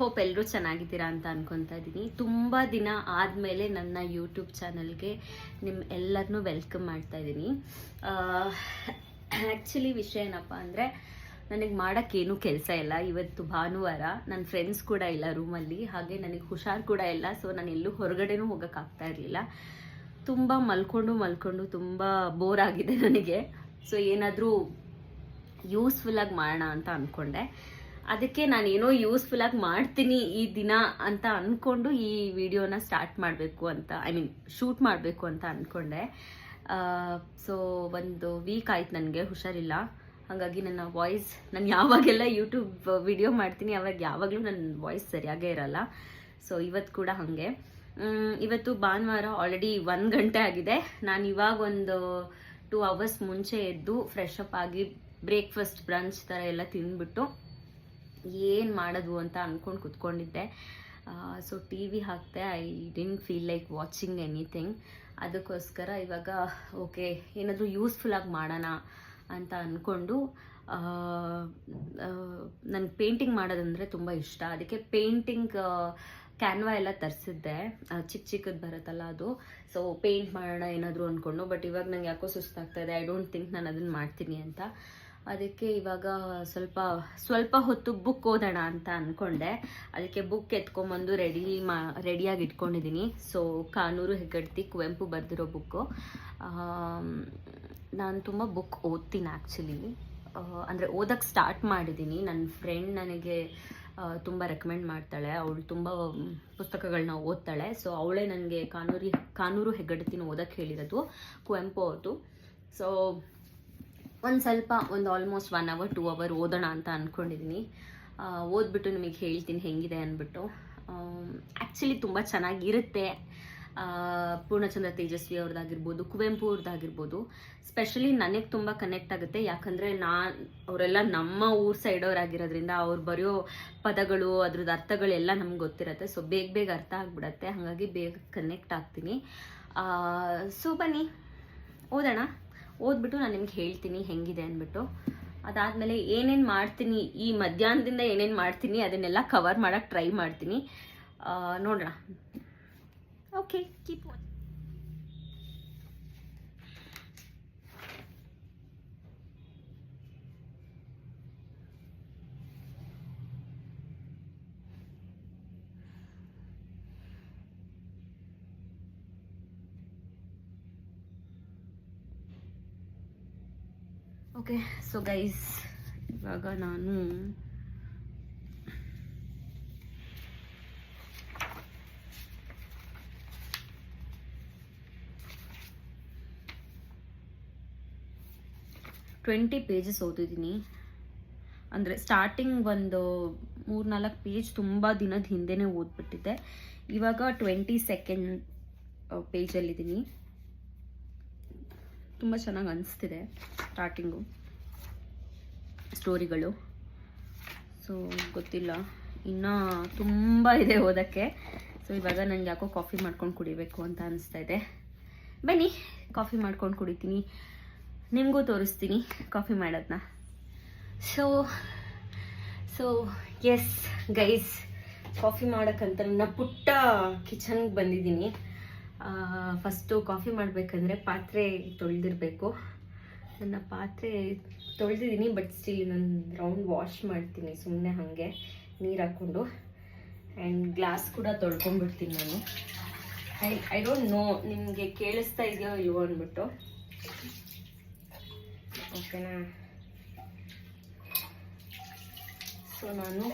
Hope ಎಲ್ಲರೂ ಚೆನ್ನಾಗಿದ್ದೀರಾ ಅಂತ ಅನ್ಕೊತಾ ಇದ್ದೀನಿ. ತುಂಬ ದಿನ ಆದಮೇಲೆ ನನ್ನ ಯೂಟ್ಯೂಬ್ ಚಾನಲ್ಗೆ ನಿಮ್ಮ ಎಲ್ಲರನ್ನೂ ವೆಲ್ಕಮ್ ಮಾಡ್ತಾ ಇದ್ದೀನಿ. ಆ್ಯಕ್ಚುಲಿ ವಿಷಯ ಏನಪ್ಪ ಅಂದರೆ, ನನಗೆ ಮಾಡೋಕ್ಕೇನು ಕೆಲಸ ಇಲ್ಲ. ಇವತ್ತು ಭಾನುವಾರ, ನನ್ನ ಫ್ರೆಂಡ್ಸ್ ಕೂಡ ಇಲ್ಲ ರೂಮಲ್ಲಿ, ಹಾಗೆ ನನಗೆ ಹುಷಾರು ಕೂಡ ಇಲ್ಲ. ಸೊ ನಾನು ಎಲ್ಲೂ ಹೊರಗಡೆನೂ ಹೋಗೋಕ್ಕಾಗ್ತಾ ಇರಲಿಲ್ಲ. ತುಂಬ ಮಲ್ಕೊಂಡು ತುಂಬ ಬೋರ್ ಆಗಿದೆ ನನಗೆ. ಸೊ ಏನಾದರೂ ಯೂಸ್ಫುಲ್ಲಾಗಿ ಮಾಡೋಣ ಅಂತ ಅಂದ್ಕೊಂಡೆ. ಅದಕ್ಕೆ ನಾನೇನೋ ಯೂಸ್ಫುಲ್ಲಾಗಿ ಮಾಡ್ತೀನಿ ಈ ದಿನ ಅಂತ ಅಂದ್ಕೊಂಡು ಈ ವಿಡಿಯೋನ ಸ್ಟಾರ್ಟ್ ಮಾಡಬೇಕು ಅಂತ, ಶೂಟ್ ಮಾಡಬೇಕು ಅಂತ ಅಂದ್ಕೊಂಡೆ. ಸೊ ಒಂದು ವೀಕ್ ಆಯ್ತು ನನಗೆ ಹುಷಾರಿಲ್ಲ. ಹಾಗಾಗಿ ನನ್ನ ವಾಯ್ಸ್, ನಾನು ಯಾವಾಗೆಲ್ಲ ಯೂಟ್ಯೂಬ್ ವಿಡಿಯೋ ಮಾಡ್ತೀನಿ ಅವಾಗ ಯಾವಾಗಲೂ ನನ್ನ ವಾಯ್ಸ್ ಸರಿಯಾಗೇ ಇರಲ್ಲ. ಸೊ ಇವತ್ತು ಕೂಡ ಹಾಗೆ. ಇವತ್ತು ಭಾನುವಾರ, ಆಲ್ರೆಡಿ 1 ಗಂಟೆ ಆಗಿದೆ. ನಾನು ಇವಾಗ ಒಂದು 2 ಅವರ್ಸ್ ಮುಂಚೆ ಎದ್ದು ಫ್ರೆಶ್ ಅಪ್ ಆಗಿ ಬ್ರೇಕ್ಫಾಸ್ಟ್, ಬ್ರಂಚ್ ಥರ ಎಲ್ಲ ತಿಂದ್ಬಿಟ್ಟು ಏನು ಮಾಡೋದು ಅಂತ ಅಂದ್ಕೊಂಡು ಕುತ್ಕೊಂಡಿದ್ದೆ. ಸೊ ಟಿ ವಿ ಹಾಕ್ತೆ. I didn't feel like watching anything. ಅದಕ್ಕೋಸ್ಕರ ಇವಾಗ ಓಕೆ, ಏನಾದರೂ ಯೂಸ್ಫುಲ್ಲಾಗಿ ಮಾಡೋಣ ಅಂತ ಅಂದ್ಕೊಂಡು, ನನಗೆ ಪೇಂಟಿಂಗ್ ಮಾಡೋದಂದರೆ ತುಂಬ ಇಷ್ಟ. ಅದಕ್ಕೆ ಪೇಂಟಿಂಗ್ ಕ್ಯಾನ್ವಾ ಎಲ್ಲ ತರಿಸಿದ್ದೆ, ಚಿಕ್ಕದು ಬರುತ್ತಲ್ಲ ಅದು. ಸೊ ಪೇಂಟ್ ಮಾಡೋಣ ಏನಾದರೂ ಅಂದ್ಕೊಂಡು, ಬಟ್ ಇವಾಗ ನಂಗೆ ಯಾಕೋ ಸುಸ್ತಾಗ್ತಾ ಇದೆ. ಐ ಡೋಂಟ್ ಥಿಂಕ್ ನಾನು ಅದನ್ನು ಮಾಡ್ತೀನಿ ಅಂತ. ಅದಕ್ಕೆ ಇವಾಗ ಸ್ವಲ್ಪ ಹೊತ್ತು ಬುಕ್ ಓದೋಣ ಅಂತ ಅಂದ್ಕೊಂಡೆ. ಅದಕ್ಕೆ ಬುಕ್ ಎತ್ಕೊಂಬಂದು ರೆಡಿಯಾಗಿ ಇಟ್ಕೊಂಡಿದ್ದೀನಿ. ಸೊ ಕಾನೂರು ಹೆಗ್ಗಡ್ತಿ, ಕುವೆಂಪು ಬರೆದಿರೋ ಬುಕ್ಕು. ನಾನು ತುಂಬ ಬುಕ್ ಓದ್ತೀನಿ ಆ್ಯಕ್ಚುಲಿ. ಅಂದರೆ ಓದೋಕ್ಕೆ ಸ್ಟಾರ್ಟ್ ಮಾಡಿದ್ದೀನಿ. ನನ್ನ ಫ್ರೆಂಡ್ ನನಗೆ ತುಂಬ ರೆಕಮೆಂಡ್ ಮಾಡ್ತಾಳೆ. ಅವಳು ತುಂಬ ಪುಸ್ತಕಗಳನ್ನ ಓದ್ತಾಳೆ. ಸೊ ಅವಳೇ ನನಗೆ ಕಾನೂರು ಹೆಗ್ಗಡ್ತಿನ ಓದೋಕ್ಕೆ ಹೇಳಿರೋದು, ಕುವೆಂಪು ಅವ್ರದ್ದು. ಸೊ ಒಂದು ಆಲ್ಮೋಸ್ಟ್ 1 ಅವರ್ 2 ಅವರ್ ಓದೋಣ ಅಂತ ಅಂದ್ಕೊಂಡಿದ್ದೀನಿ. ಓದ್ಬಿಟ್ಟು ನಿಮಗೆ ಹೇಳ್ತೀನಿ ಹೆಂಗಿದೆ ಅಂದ್ಬಿಟ್ಟು. ಆ್ಯಕ್ಚುಲಿ ತುಂಬ ಚೆನ್ನಾಗಿರುತ್ತೆ. ಪೂರ್ಣಚಂದ್ರ ತೇಜಸ್ವಿ ಅವ್ರದ್ದಾಗಿರ್ಬೋದು, ಕುವೆಂಪು ಅವ್ರದ್ದಾಗಿರ್ಬೋದು. ಸ್ಪೆಷಲಿ ನನಗೆ ತುಂಬ ಕನೆಕ್ಟ್ ಆಗುತ್ತೆ. ಯಾಕಂದರೆ ಅವರೆಲ್ಲ ನಮ್ಮ ಊರ ಸೈಡವ್ರಾಗಿರೋದ್ರಿಂದ ಅವ್ರು ಬರೆಯೋ ಪದಗಳು, ಅದ್ರದ್ದು ಅರ್ಥಗಳೆಲ್ಲ ನಮ್ಗೆ ಗೊತ್ತಿರುತ್ತೆ. ಸೊ ಬೇಗ ಅರ್ಥ ಆಗಿಬಿಡತ್ತೆ. ಹಾಗಾಗಿ ಬೇಗ ಕನೆಕ್ಟ್ ಆಗ್ತೀನಿ. ಸೊ ಬನ್ನಿ ಓದೋಣ. ಓದ್ಬಿಟ್ಟು ನಾನು ನಿಮ್ಗೆ ಹೇಳ್ತೀನಿ ಹೆಂಗಿದೆ ಅಂದ್ಬಿಟ್ಟು. ಅದಾದಮೇಲೆ ಏನೇನು ಮಾಡ್ತೀನಿ, ಈ ಮಧ್ಯಾಹ್ನದಿಂದ ಏನೇನು ಮಾಡ್ತೀನಿ ಅದನ್ನೆಲ್ಲ ಕವರ್ ಮಾಡೋಕ್ಕೆ ಟ್ರೈ ಮಾಡ್ತೀನಿ. ನೋಡೋಣ. Okay, keep watching. Okay, so guys, ಇವಾಗ ನಾನು ಟ್ವೆಂಟಿ ಪೇಜಸ್ ಓದಿದ್ದೀನಿ. ಅಂದರೆ ಸ್ಟಾರ್ಟಿಂಗ್ ಒಂದು 3-4 ಪೇಜ್ ತುಂಬ ದಿನದ ಹಿಂದೆನೇ ಓದ್ಬಿಟ್ಟಿದ್ದೆ. ಇವಾಗ 22nd ಪೇಜಲ್ಲಿದ್ದೀನಿ. ತುಂಬ ಚೆನ್ನಾಗಿ ಅನಿಸ್ತಿದೆ ಸ್ಟಾರ್ಟಿಂಗು ಸ್ಟೋರಿಗಳು. ಸೊ ಗೊತ್ತಿಲ್ಲ, ಇನ್ನೂ ತುಂಬ ಇದೆ ಓದೋಕ್ಕೆ. ಸೊ ಇವಾಗ ನನಗೆ ಯಾಕೋ ಕಾಫಿ ಮಾಡ್ಕೊಂಡು ಕುಡಿಬೇಕು ಅಂತ ಅನಿಸ್ತಾ ಇದೆ. ಬನ್ನಿ ಕಾಫಿ ಮಾಡ್ಕೊಂಡು ಕುಡಿತೀನಿ, ನಿಮಗೂ ತೋರಿಸ್ತೀನಿ ಕಾಫಿ ಮಾಡೋದನ್ನ. ಸೊ ಎಸ್ ಗೈಸ್, ಕಾಫಿ ಮಾಡೋಕ್ಕಂತ ನನ್ನ ಪುಟ್ಟ ಕಿಚನ್ಗೆ ಬಂದಿದ್ದೀನಿ. ಫಸ್ಟು ಕಾಫಿ ಮಾಡಬೇಕಂದ್ರೆ ಪಾತ್ರೆ ತೊಳೆದಿರಬೇಕು. ನನ್ನ ಪಾತ್ರೆ ತೊಳೆದಿದ್ದೀನಿ, ಬಟ್ ಸ್ಟಿಲ್ ನಾನು ರೌಂಡ್ ವಾಶ್ ಮಾಡ್ತೀನಿ ಸುಮ್ಮನೆ ಹಾಗೆ ನೀರು ಹಾಕ್ಕೊಂಡು. ಆ್ಯಂಡ್ ಗ್ಲಾಸ್ ಕೂಡ ತೊಳ್ಕೊಂಡ್ಬಿಡ್ತೀನಿ ನಾನು. ಐ ಡೋಂಟ್ ನೋ ನಿಮಗೆ ಕೇಳಿಸ್ತಾ ಇದೆಯೋ ಇಲ್ವೋ ಅಂದ್ಬಿಟ್ಟು. ಓಕೆನಾ? ಸೊ ನಾನು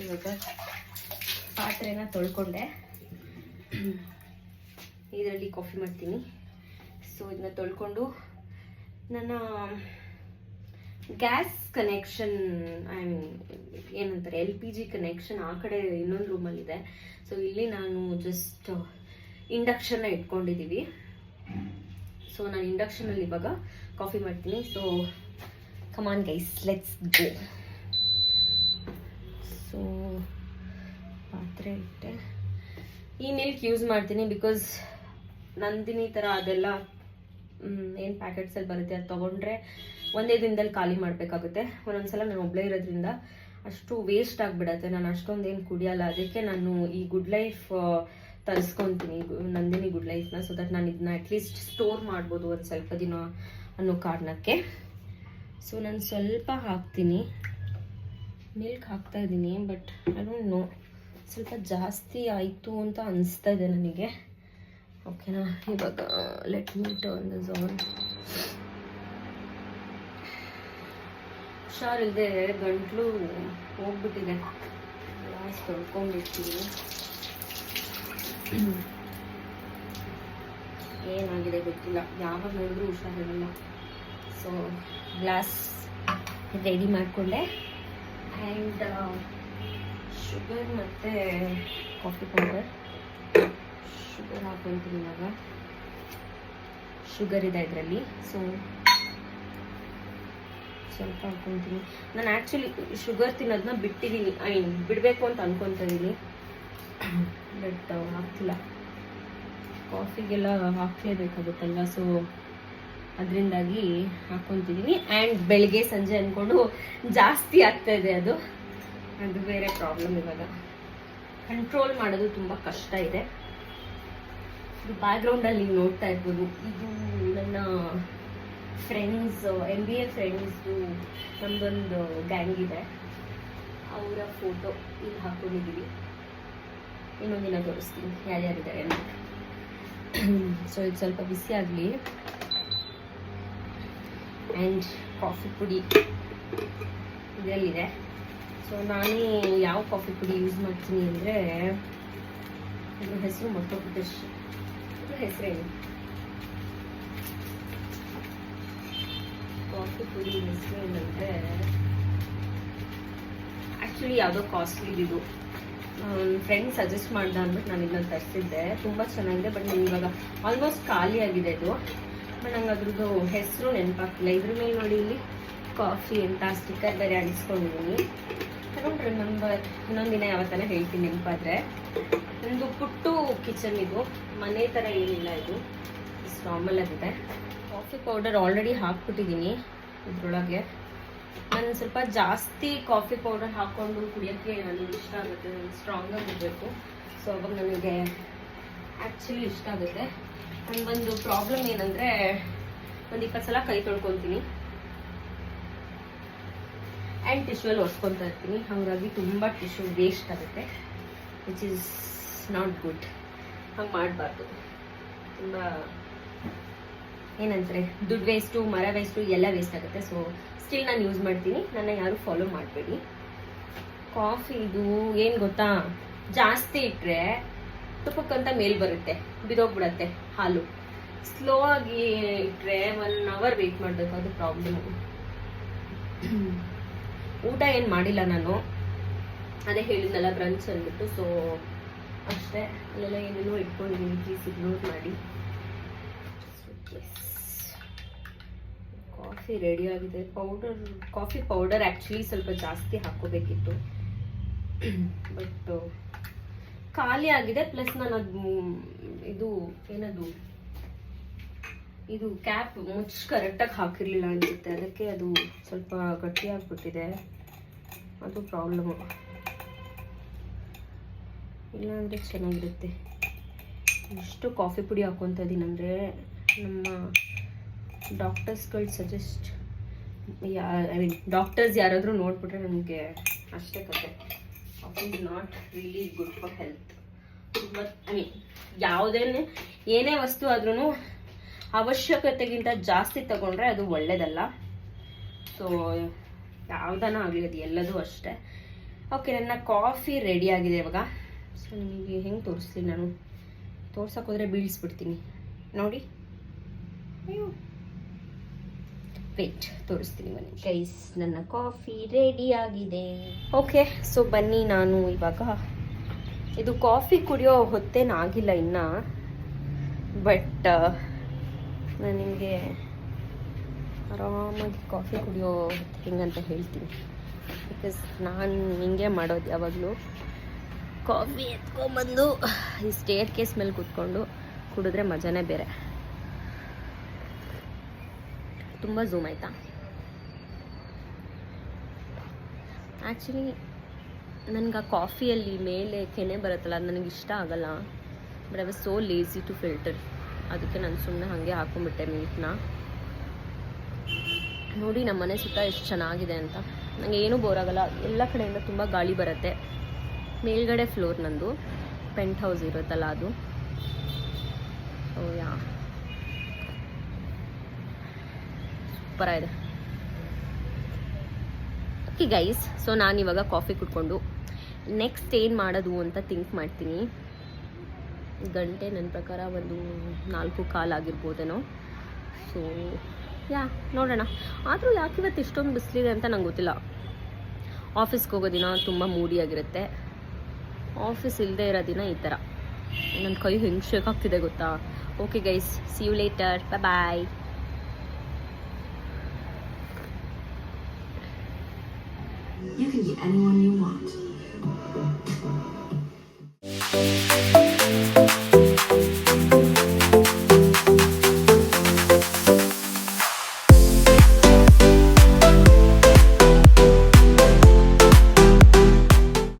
ಇವಾಗ ಪಾತ್ರೆನ ತೊಳ್ಕೊಂಡೆ. ಇದರಲ್ಲಿ ಕಾಫಿ ಮಾಡ್ತೀನಿ. ಸೊ ಇದನ್ನ ತೊಳ್ಕೊಂಡು ನನ್ನ ಗ್ಯಾಸ್ ಕನೆಕ್ಷನ್, ಏನಂತಾರೆ, LPG ಕನೆಕ್ಷನ್ ಆ ಕಡೆ ಇನ್ನೊಂದು ರೂಮಲ್ಲಿದೆ. ಸೊ ಇಲ್ಲಿ ನಾನು ಜಸ್ಟ್ ಇಂಡಕ್ಷನ್ನ ಇಟ್ಕೊಂಡಿದ್ದೀವಿ. ಸೊ ನಾನು ಇಂಡಕ್ಷನಲ್ಲಿ ಇವಾಗ ಕಾಫಿ ಮಾಡ್ತೀನಿ. So come on guys, let's go. So ಪಾತ್ರೆ ಇಟ್ಟೆ. ಈ ಮಿಲ್ಕ್ ಯೂಸ್ ಮಾಡ್ತೀನಿ ಬಿಕಾಸ್ ನಂದಿನಿ ಥರ ಅದೆಲ್ಲ ಏನು ಪ್ಯಾಕೆಟ್ಸಲ್ಲಿ ಬರುತ್ತೆ ಅದು ತೊಗೊಂಡ್ರೆ ಒಂದೇ ದಿನದಲ್ಲಿ ಖಾಲಿ ಮಾಡಬೇಕಾಗುತ್ತೆ. ಒಂದೊಂದ್ಸಲ ನಾನು ಒಬ್ಬಳೇ ಇರೋದ್ರಿಂದ ಅಷ್ಟು ವೇಸ್ಟ್ ಆಗಿಬಿಡತ್ತೆ. ನಾನು ಅಷ್ಟೊಂದೇನು ಕುಡಿಯಲ್ಲ, ಅದಕ್ಕೆ ನಾನು ಈ ಗುಡ್ ಲೈಫ್ ತರಿಸ್ಕೊತೀನಿ, ನಂದಿನಿ ಗುಡ್ ಲೈಫ್ನ, ಸೊ ದಟ್ ನಾನು ಇದನ್ನ ಅಟ್ಲೀಸ್ಟ್ ಸ್ಟೋರ್ ಮಾಡ್ಬೋದು ಒಂದು ಸ್ವಲ್ಪ ದಿನ ಅನ್ನೋ ಕಾರಣಕ್ಕೆ. ಸೊ ನಾನು ಸ್ವಲ್ಪ ಹಾಕ್ತೀನಿ, ಮಿಲ್ಕ್ ಹಾಕ್ತಾ ಇದ್ದೀನಿ, ಬಟ್ ಐ ಡೋಂಟ್ ನೋ, ಸ್ವಲ್ಪ ಜಾಸ್ತಿ ಆಯಿತು ಅಂತ ಅನಿಸ್ತಾ ಇದೆ ನನಗೆ. ಓಕೆನಾ, ಇವಾಗ let me turn this on. ಹುಷಾರಿಲ್ಲದೆ ಗಂಟ್ಲು ಹೋಗ್ಬಿಟ್ಟಿದೆ, ಗ್ಲಾಸ್ ತೊಳ್ಕೊಂಡ್ಬಿಡ್ತೀವಿ. ಏನಾಗಿದೆ ಗೊತ್ತಿಲ್ಲ, ಯಾವಾಗ ನೋಡಿದ್ರೂ ಹುಷಾರಿರಲ್ಲ. ಸೊ ಗ್ಲಾಸ್ ರೆಡಿ ಮಾಡಿಕೊಂಡೆ. ಆ್ಯಂಡ್ ಶುಗರ್ ಮತ್ತು ಕಾಫಿ ಪೌಡರ್, ಶುಗರ್ ಹಾಕ್ಕೊಳ್ತೀನಿ ಇವಾಗ. ಶುಗರ್ ಇದೆ ಇದರಲ್ಲಿ, ಸೊ ಸ್ವಲ್ಪ ಹಾಕ್ಕೊತೀನಿ. ನಾನು ಆ್ಯಕ್ಚುಲಿ ಶುಗರ್ ತಿನ್ನೋದನ್ನ ಬಿಟ್ಟಿದ್ದೀನಿ, ಬಿಡಬೇಕು ಅಂತ ಅನ್ಕೊತಾ ಇದ್ದೀನಿ, ಬಟ್ ಆಗ್ತಿಲ್ಲ. ಕಾಫಿಗೆಲ್ಲ ಹಾಕಲೇಬೇಕಾಗುತ್ತಲ್ವ, ಸೊ ಅದರಿಂದಾಗಿ ಹಾಕ್ಕೊತಿದ್ದೀನಿ. ಆ್ಯಂಡ್ ಬೆಳಗ್ಗೆ ಸಂಜೆ ಅಂದ್ಕೊಂಡು ಜಾಸ್ತಿ ಆಗ್ತಾಯಿದೆ, ಅದು ಬೇರೆ ಪ್ರಾಬ್ಲಮ್. ಇವಾಗ ಕಂಟ್ರೋಲ್ ಮಾಡೋದು ತುಂಬ ಕಷ್ಟ ಇದೆ. ಇದು ಬ್ಯಾಕ್ಗ್ರೌಂಡಲ್ಲಿ ನೀವು ನೋಡ್ತಾ ಇರ್ಬೋದು, ಇದು ನನ್ನ ಫ್ರೆಂಡ್ಸ್, MBA ಫ್ರೆಂಡ್ಸ್ದು ನಮ್ಮದೊಂದು ಗ್ಯಾಂಗ್ ಇದೆ, ಅವರ ಫೋಟೋ ಇಲ್ಲಿ ಹಾಕ್ಕೊಂಡಿದ್ದೀವಿ. ಇನ್ನೊಂದು ದಿನ ತೋರಿಸ್ತೀನಿ ಯಾರ್ಯಾರಿದ್ದಾರೆ ಅಂತ. ಸೊ ಇದು ಸ್ವಲ್ಪ ಬಿಸಿ ಆಗಲಿ. ಆ್ಯಂಡ್ ಕಾಫಿ ಪುಡಿ ಇದರಲ್ಲಿದೆ. ಸೊ ನಾನು ಯಾವ ಕಾಫಿ ಪುಡಿ ಯೂಸ್ ಮಾಡ್ತೀನಿ ಅಂದರೆ, ಇದ್ರ ಹೆಸರು ಮತ್ತೊಬ್ಬ ಹೆಸರೇನು, ಕಾಫಿ ಪುಡಿ ಹೆಸರು ಏನಂದರೆ, ಆ್ಯಕ್ಚುಲಿ ಯಾವುದೋ ಕಾಸ್ಟ್ಲಿ ಇದು, ಫ್ರೆಂಡ್ ಸಜೆಸ್ಟ್ ಮಾಡ್ದೆ ಅಂದ್ಬಿಟ್ಟು ನಾನು ಇದನ್ನ ತರಿಸಿದ್ದೆ. ತುಂಬ ಚೆನ್ನಾಗಿದೆ, ಬಟ್ ನನಗೆ ಇವಾಗ ಆಲ್ಮೋಸ್ಟ್ ಖಾಲಿ ಆಗಿದೆ ಇದು. ಬಟ್ ನಂಗೆ ಅದ್ರದ್ದು ಹೆಸರು ನೆನಪಾಗ್ತಿಲ್ಲ. ಇದ್ರ ಮೇಲೆ ನೋಡಿ, ಇಲ್ಲಿ ಕಾಫಿ ಅಂತ ಸ್ಟಿಕ್ಕರ್ ಬೇರೆ ಅಂಟಿಸ್ಕೊಂಡಿದ್ದೀನಿ. ಐ ಡೋಂಟ್ ರಿಮೆಂಬರ್, ಇನ್ನೊಂದು ದಿನ ಯಾವತ್ತನ ಹೇಳ್ತೀನಿ ನೆನಪಾದರೆ. ಒಂದು ಪುಟ್ಟು ಕಿಚನ್ ಇದು, ಮನೆ ಥರ ಏನಿಲ್ಲ ಇದು, ಇಷ್ಟು ನಾರ್ಮಲ್ ಆಗಿದೆ. ಕಾಫಿ ಪೌಡರ್ ಆಲ್ರೆಡಿ ಹಾಕ್ಬಿಟ್ಟಿದ್ದೀನಿ ಇದ್ರೊಳಗೆ. ನಾನು ಸ್ವಲ್ಪ ಜಾಸ್ತಿ ಕಾಫಿ ಪೌಡರ್ ಹಾಕ್ಕೊಂಡು ಕುಡಿಯೋಕ್ಕೆ ನನಗೆ ಇಷ್ಟ ಆಗುತ್ತೆ, ಸ್ಟ್ರಾಂಗ್ ಆಗಿರಬೇಕು. ಸೊ ಅವಾಗ ನನಗೆ ಆ್ಯಕ್ಚುಲಿ ಇಷ್ಟ ಆಗುತ್ತೆ. ನನಗೊಂದು ಪ್ರಾಬ್ಲಮ್ ಏನಂದರೆ, ಒಂದು 20 ಸಲ ಕೈ ತೊಳ್ಕೊತೀನಿ ಆ್ಯಂಡ್ ಟಿಶ್ಯೂಲ್ಲಿ ಒರೆಸ್ಕೊತಾ ಇರ್ತೀನಿ. ಹಾಗಾಗಿ ತುಂಬ ಟಿಶ್ಯೂ ವೇಸ್ಟ್ ಆಗುತ್ತೆ, ವಿಚ್ ಈಸ್ ನಾಟ್ ಗುಡ್. ಹಂಗೆ ಮಾಡಬಾರ್ದು. ತುಂಬ ಏನಂತಾರೆ, ದುಡ್ಡು ವೇಸ್ಟು, ಮರ ವೇಸ್ಟು ಎಲ್ಲ ವೇಸ್ಟ್ ಆಗುತ್ತೆ. ಸೊ ಸ್ಟಿಲ್ ನಾನು ಯೂಸ್ ಮಾಡ್ತೀನಿ, ನನ್ನ ಯಾರು ಫಾಲೋ ಮಾಡಬೇಡಿ. ಕಾಫಿ ಇದು ಏನು ಗೊತ್ತಾ, ಜಾಸ್ತಿ ಇಟ್ಟರೆ ತುಪ್ಪಕ್ಕಂತ ಮೇಲ್ ಬರುತ್ತೆ, ಬಿದೋಗ್ಬಿಡತ್ತೆ ಹಾಲು. ಸ್ಲೋ ಆಗಿ ಇಟ್ಟರೆ 1 ಅವರ್ ವೆಯ್ಟ್ ಮಾಡಬೇಕು, ಅದು ಪ್ರಾಬ್ಲಮ್. ಊಟ ಏನು ಮಾಡಿಲ್ಲ ನಾನು, ಅದೇ ಹೇಳಿದ್ನಲ್ಲ ಬ್ರಂಚ್ ಅಂದ್ಬಿಟ್ಟು. ಸೊ ಅಷ್ಟೇ, ಅಲ್ಲೆಲ್ಲ ಏನೇನೋ ಇಟ್ಕೊಂಡಿದ್ದೀನಿ, ಪ್ಲೀಸ್ ಇಗ್ನೋರ್ ಮಾಡಿ. ಕಾಫಿ ರೆಡಿ ಆಗಿದೆ. ಕಾಫಿ ಪೌಡರ್ ಆ್ಯಕ್ಚುಲಿ ಸ್ವಲ್ಪ ಜಾಸ್ತಿ ಹಾಕೋಬೇಕಿತ್ತು, ಬಟ್ ಖಾಲಿ ಆಗಿದೆ. ಪ್ಲಸ್ ನಾನು ಅದು ಇದು ಏನದು, ಇದು ಕ್ಯಾಪ್ ಮುಚ್ಚಿ ಕರೆಕ್ಟಾಗಿ ಹಾಕಿರಲಿಲ್ಲ ಅನಿಸುತ್ತೆ, ಅದಕ್ಕೆ ಅದು ಸ್ವಲ್ಪ ಗಟ್ಟಿಯಾಗ್ಬಿಟ್ಟಿದೆ, ಅದು ಪ್ರಾಬ್ಲಮ್ಮು. ಇಲ್ಲಾಂದರೆ ಚೆನ್ನಾಗಿರುತ್ತೆ. ಎಷ್ಟು ಕಾಫಿ ಪುಡಿ ಹಾಕ್ಕೊತ ಇದ್ದೀನಿ ಅಂದರೆ, ನಮ್ಮ ಡಾಕ್ಟರ್ಸ್ಗಳು ಸಜೆಸ್ಟ್, ಐ ಮೀನ್ ಡಾಕ್ಟರ್ಸ್ ಯಾರಾದರೂ ನೋಡ್ಬಿಟ್ರೆ ನನಗೆ ಅಷ್ಟೇ ಕತೆ. Coffee is not really good for health. But I mean ಏನೇ ವಸ್ತು ಆದ್ರೂ ಅವಶ್ಯಕತೆಗಿಂತ ಜಾಸ್ತಿ ತಗೊಂಡ್ರೆ ಅದು ಒಳ್ಳೇದಲ್ಲ. ಸೊ ಯಾವುದನ್ನ ಆಗಲಿ, ಅದು ಎಲ್ಲದೂ ಅಷ್ಟೇ. ಓಕೆ, ನನ್ನ ಕಾಫಿ ರೆಡಿ ಆಗಿದೆ ಇವಾಗ. ಸೊ ನಿಮಗೆ ಹೆಂಗೆ ತೋರಿಸ್ತೀನಿ, ನಾನು ತೋರ್ಸಕ್ಕೆ ಹೋದರೆ ಬೀಳಿಸ್ಬಿಡ್ತೀನಿ ನೋಡಿ. ಅಯ್ಯೋ, ವೇಟ್ ತೋರಿಸ್ತೀನಿ ಬನ್ನಿ ಗೈಸ್. ನನ್ನ ಕಾಫಿ ರೆಡಿ ಆಗಿದೆ. ಓಕೆ, ಸೊ ಬನ್ನಿ, ನಾನು ಇವಾಗ ಇದು ಕಾಫಿ ಕುಡಿಯೋ ಹೊತ್ತೇನಾಗಿಲ್ಲ ಇನ್ನು, ಬಟ್ ನಾನು ನಿಮಗೆ ಆರಾಮಾಗಿ ಕಾಫಿ ಕುಡಿಯೋ ಹೆಂಗಂತ ಹೇಳ್ತೀನಿ. ಬಿಕಾಸ್ ನಾನು ಹಿಂಗೆ ಮಾಡೋದು ಯಾವಾಗಲೂ. ಕಾಫಿ ಎತ್ಕೊಂಬಂದು ಈ ಸ್ಟೇರ್ ಕೇಸ್ ಮೇಲೆ ಕೂತ್ಕೊಂಡು ಕುಡಿದ್ರೆ ಮಜಾನೇ ಬೇರೆ. ತುಂಬ ಝೂಮ್ ಆಯಿತಾ? ಆ್ಯಕ್ಚುಲಿ ನನಗೆ ಆ ಕಾಫಿಯಲ್ಲಿ ಮೇಲೆ ಕೆನೆ ಬರುತ್ತಲ್ಲ ಅದು ನನಗೆ ಇಷ್ಟ ಆಗಲ್ಲ. But I was so lazy to filter, ಅದಕ್ಕೆ ನಾನು ಸುಮ್ಮನೆ ಹಾಗೆ ಹಾಕ್ಕೊಂಬಿಟ್ಟೆ ಮಿಲ್ಕ್ನ. ನೋಡಿ ನಮ್ಮ ಮನೆ ಸುತ್ತ ಎಷ್ಟು ಚೆನ್ನಾಗಿದೆ ಅಂತ. ನನಗೆ ಏನೂ ಬೋರ್ ಆಗಲ್ಲ, ಎಲ್ಲ ಕಡೆಯಿಂದ ತುಂಬ ಗಾಳಿ ಬರುತ್ತೆ. ಮೇಲ್ಗಡೆ ಫ್ಲೋರ್ ನಂದು, ಪೆಂಟ್ ಹೌಸ್ ಇರುತ್ತಲ್ಲ ಅದು. ಸೊ ಯಾ ಸೂಪರಾಗಿದೆ. ಓಕೆ ಗೈಸ್, ಸೊ ನಾನಿವಾಗ ಕಾಫಿ ಕುಡ್ಕೊಂಡು ನೆಕ್ಸ್ಟ್ ಏನು ಮಾಡೋದು ಅಂತ ಥಿಂಕ್ ಮಾಡ್ತೀನಿ. ಗಂಟೆ ನನ್ನ ಪ್ರಕಾರ ಒಂದು 4:15 ಆಗಿರ್ಬೋದೇನೋ. ಸೊ ಯಾ ನೋಡೋಣ. ಆದರೂ ಯಾಕೆ ಇವತ್ತು ಇಷ್ಟೊಂದು ಬಿಸಿಲಿದೆ ಅಂತ ನಂಗೆ ಗೊತ್ತಿಲ್ಲ. ಆಫೀಸ್ಗೆ ಹೋಗೋ ದಿನ ತುಂಬ ಮೂಡಿಯಾಗಿರುತ್ತೆ, ಆಫೀಸ್ ಇಲ್ಲದೆ ಇರೋ ದಿನ ಈ ಥರ. ನನ್ನ ಕೈ ಹೆಂಗೆ ಶೇಕ್ ಆಗ್ತಿದೆ ಗೊತ್ತಾ. Okay guys, see you later, bye. You can be anyone you want.